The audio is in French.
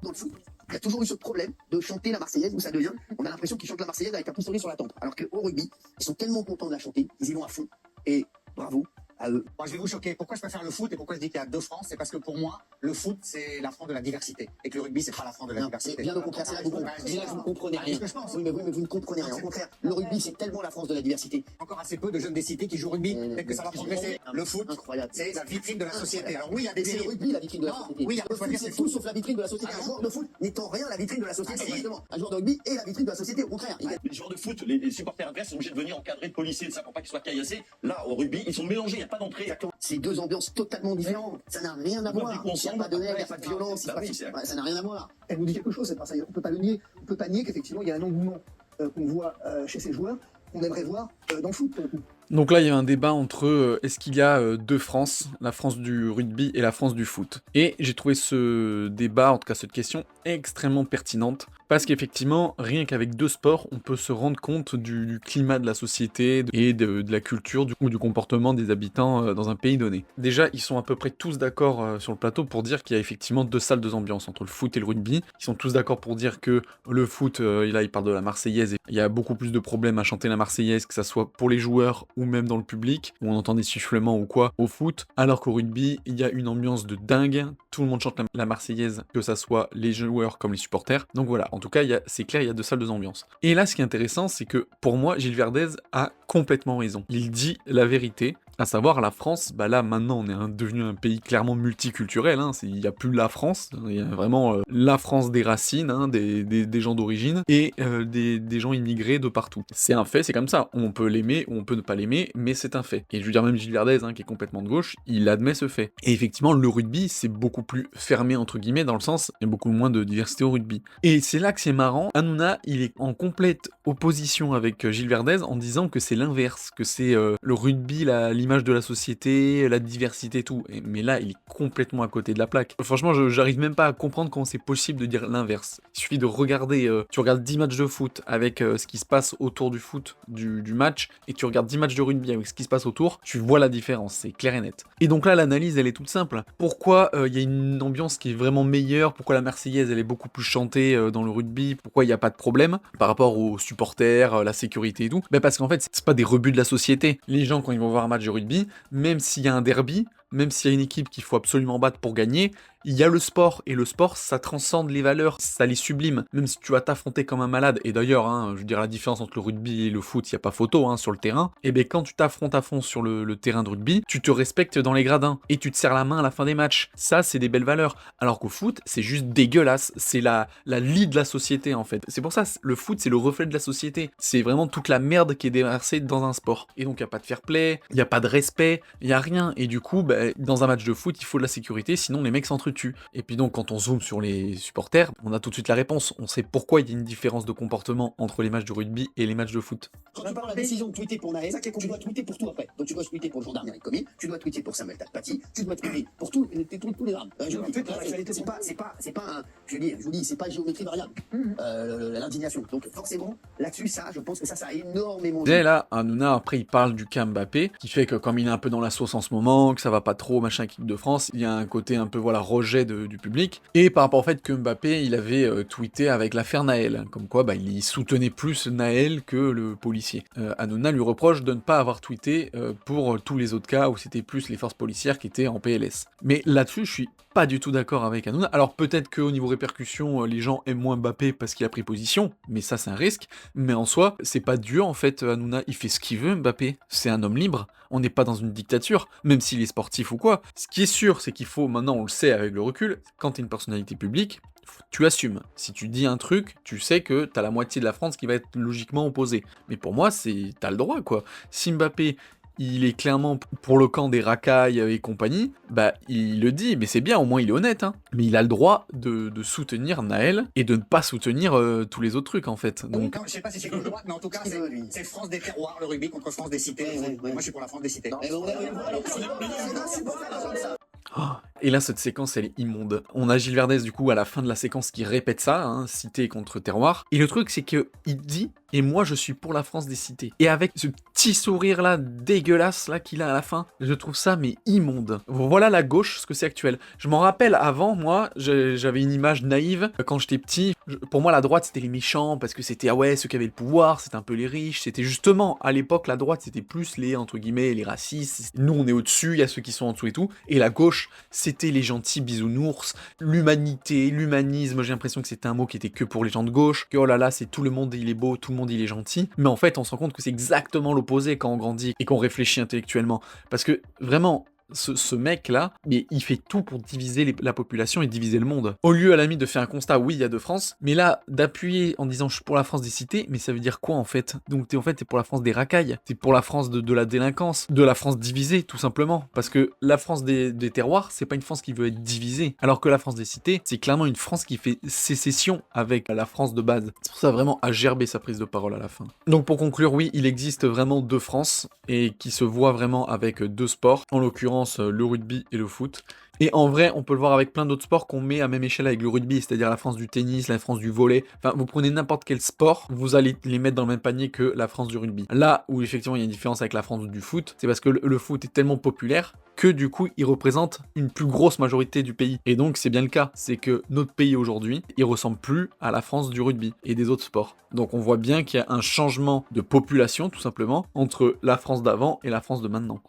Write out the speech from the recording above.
dans le foot, il y a toujours eu ce problème de chanter la Marseillaise où ça devient, on a l'impression qu'ils chantent la Marseillaise avec un pistolet sur la tempe. Alors qu'au rugby, ils sont tellement contents de la chanter, ils y vont à fond. Et bravo à eux. Moi, je vais vous choquer. Pourquoi je préfère le foot et pourquoi je dis qu'il y a deux France? C'est parce que pour moi, le foot, c'est la France de la diversité. Et que le rugby, c'est pas la France de la diversité. Bien au contraire, c'est là que vous ne comprenez rien. Oui, mais vous ne comprenez rien. Au contraire, le rugby, c'est tellement la France de la diversité. Encore assez peu de jeunes des cités qui jouent au rugby. Peut-être que ça va progresser. Le foot, incroyable. c'est la vitrine de la société. Alors oui, il y a des c'est le rugby la vitrine de la société. Oui, le foot, c'est tout sauf la vitrine de la société. Un joueur de foot n'étant rien la vitrine de la société. Justement, un joueur de rugby est la vitrine de la société. Au contraire. Les joueurs de foot, les supporters adverses sont obligés de venir encadrer de policiers de ça pour pas qu'ils soient caillassés. Là, au rugby, ils sont mélangés, il n'y a pas d'entrée. C'est deux ambiances totalement différentes. Ça n'a rien à voir. Il n'y a pas de haine, il n'y a pas de violence. Ça n'a rien à voir. Elle nous dit quelque chose, cette Marseillaise. On ne peut pas le nier. On ne peut pas nier qu'effectivement, il y a un engouement qu'on voit chez ces joueurs, qu'on aimerait voir dans le foot. Donc là, il y a un débat entre est-ce qu'il y a deux France, la France du rugby et la France du foot. Et j'ai trouvé ce débat, en tout cas cette question, extrêmement pertinente. Parce qu'effectivement, rien qu'avec deux sports, on peut se rendre compte du climat de la société et de la culture, du comportement des habitants dans un pays donné. Déjà, ils sont à peu près tous d'accord sur le plateau pour dire qu'il y a effectivement deux salles, deux ambiances entre le foot et le rugby. Ils sont tous d'accord pour dire que le foot, là, ils parlent de la Marseillaise, et il y a beaucoup plus de problèmes à chanter la Marseillaise, que ça soit pour les joueurs ou même dans le public, où on entend des sifflements ou quoi, au foot, alors qu'au rugby, il y a une ambiance de dingue, tout le monde chante la Marseillaise, que ça soit les joueurs comme les supporters. Donc voilà, en tout cas, c'est clair, il y a deux salles, deux ambiances. Et là, ce qui est intéressant, c'est que pour moi, Gilles Verdez a complètement raison. Il dit la vérité. À savoir, la France, bah là, maintenant, on est devenu un pays clairement multiculturel, hein, il n'y a plus la France, il y a vraiment la France des racines, hein, des gens d'origine, et des gens immigrés de partout. C'est un fait, c'est comme ça, on peut l'aimer ou on peut ne pas l'aimer, mais c'est un fait. Et je veux dire, même Gilles Verdez, hein, qui est complètement de gauche, il admet ce fait. Et effectivement, le rugby, c'est beaucoup plus fermé, entre guillemets, dans le sens, il y a beaucoup moins de diversité au rugby. Et c'est là que c'est marrant, Hanouna, il est en complète opposition avec Gilles Verdez, en disant que c'est l'inverse, que c'est le rugby, l'image de la société, la diversité, tout. Mais là, il est complètement à côté de la plaque. Franchement, j'arrive même pas à comprendre comment c'est possible de dire l'inverse. Il suffit de regarder, tu regardes 10 matchs de foot avec ce qui se passe autour du foot, du match, et tu regardes 10 matchs de rugby avec ce qui se passe autour, tu vois la différence, c'est clair et net. Et donc là, l'analyse, elle est toute simple. Pourquoi il y a une ambiance qui est vraiment meilleure? Pourquoi la Marseillaise, elle est beaucoup plus chantée dans le rugby? Pourquoi il n'y a pas de problème par rapport aux supporters, la sécurité et tout? Ben parce qu'en fait, c'est pas des rebuts de la société. Les gens, quand ils vont voir un match de rugby, même s'il y a un derby, même s'il y a une équipe qu'il faut absolument battre pour gagner, il y a le sport, et le sport, ça transcende les valeurs, ça les sublime, même si tu vas t'affronter comme un malade, et d'ailleurs, hein, je veux dire, la différence entre le rugby et le foot, il n'y a pas photo hein, sur le terrain, et bien quand tu t'affrontes à fond sur le terrain de rugby, tu te respectes dans les gradins, et tu te serres la main à la fin des matchs, ça c'est des belles valeurs, alors qu'au foot, c'est juste dégueulasse, c'est la lie de la société en fait, c'est pour ça, le foot c'est le reflet de la société, c'est vraiment toute la merde qui est déversée dans un sport, et donc il n'y a pas de fair play, il n'y a pas de respect, il n'y a rien, et du coup, dans un match de foot, il faut de la sécurité, sinon les mecs s'entretuent. Et puis donc, quand on zoome sur les supporters, on a tout de suite la réponse. On sait pourquoi il y a une différence de comportement entre les matchs de rugby et les matchs de foot. Quand tu parles de la décision de tweeter pour Naël, tu dois tweeter pour tout après. Donc tu dois tweeter pour le gendarme Eric Commis, tu dois tweeter pour Samuel Tatpati, tu dois tweeter pour tous les drames. C'est pas un, je vous dis, c'est pas géométrie variable, l'indignation. Donc forcément, là-dessus, ça, je pense que ça a énormément... Dès là, Hanouna, après, il parle du cas Mbappé, qui fait que comme il est un peu dans la sauce en ce moment, que ça va pas trop, machin, équipe de France, il y a un côté un peu, voilà, rejet du public. Et par rapport au fait que Mbappé, il avait tweeté avec l'affaire Naël, comme quoi, il soutenait plus Naël que le policier. Hanouna lui reproche de ne pas avoir tweeté pour tous les autres cas où c'était plus les forces policières qui étaient en PLS. Mais là-dessus, je suis pas du tout d'accord avec Hanouna. Alors peut-être qu'au niveau répercussion, les gens aiment moins Mbappé parce qu'il a pris position, mais ça c'est un risque. Mais en soi, c'est pas dur en fait, Hanouna, il fait ce qu'il veut, Mbappé. C'est un homme libre, on n'est pas dans une dictature, même s'il est sportif ou quoi. Ce qui est sûr, c'est qu'il faut, maintenant on le sait avec le recul, quand t'es une personnalité publique, tu assumes. Si tu dis un truc, tu sais que t'as la moitié de la France qui va être logiquement opposée. Mais pour moi, t'as le droit, quoi. Si Mbappé, il est clairement pour le camp des racailles et compagnie, il le dit, mais c'est bien, au moins il est honnête, hein. Mais il a le droit de soutenir Naël et de ne pas soutenir tous les autres trucs, en fait. Donc... Non, je sais pas si c'est gauche droite, mais en tout cas, c'est France des terroirs, le rugby contre France des cités. Moi, je suis pour la France des cités. Et là, cette séquence, elle est immonde. On a Gilles Verdez, du coup, à la fin de la séquence qui répète ça, hein, cité contre terroir. Et le truc, c'est que il dit et moi je suis pour la France des cités. Et avec ce petit sourire là dégueulasse là qu'il a à la fin, je trouve ça mais immonde. Voilà la gauche, ce que c'est actuel. Je m'en rappelle avant, moi, j'avais une image naïve quand j'étais petit. Pour moi la droite c'était les méchants parce que c'était ah ouais ceux qui avaient le pouvoir, c'était un peu les riches, c'était justement à l'époque la droite c'était plus les entre guillemets les racistes. Nous on est au-dessus, il y a ceux qui sont en dessous et tout. Et la gauche c'était les gentils bisounours, l'humanité, l'humanisme. J'ai l'impression que c'était un mot qui était que pour les gens de gauche. Que oh là là c'est tout le monde il est beau, tout le monde il est gentil. Mais en fait on se rend compte que c'est exactement l'opposé quand on grandit et qu'on réfléchit intellectuellement. Parce que vraiment ce mec-là, mais il fait tout pour diviser la population et diviser le monde. Au lieu, à la limite, de faire un constat, oui, il y a deux France, mais là, d'appuyer en disant je suis pour la France des cités, mais ça veut dire quoi en fait? Donc t'es pour la France des racailles, t'es pour la France de la délinquance, de la France divisée, tout simplement. Parce que la France des terroirs, c'est pas une France qui veut être divisée, alors que la France des cités, c'est clairement une France qui fait sécession avec la France de base. C'est pour ça vraiment à gerber sa prise de parole à la fin. Donc pour conclure, oui, il existe vraiment deux France, et qui se voient vraiment avec deux sports, en l'occurrence le rugby et le foot. Et en vrai, on peut le voir avec plein d'autres sports qu'on met à même échelle avec le rugby, c'est-à-dire la France du tennis, la France du volley. Enfin, vous prenez n'importe quel sport, vous allez les mettre dans le même panier que la France du rugby. Là où effectivement il y a une différence avec la France du foot, c'est parce que le foot est tellement populaire que du coup il représente une plus grosse majorité du pays. Et donc c'est bien le cas, c'est que notre pays aujourd'hui, il ressemble plus à la France du rugby et des autres sports. Donc on voit bien qu'il y a un changement de population tout simplement entre la France d'avant et la France de maintenant.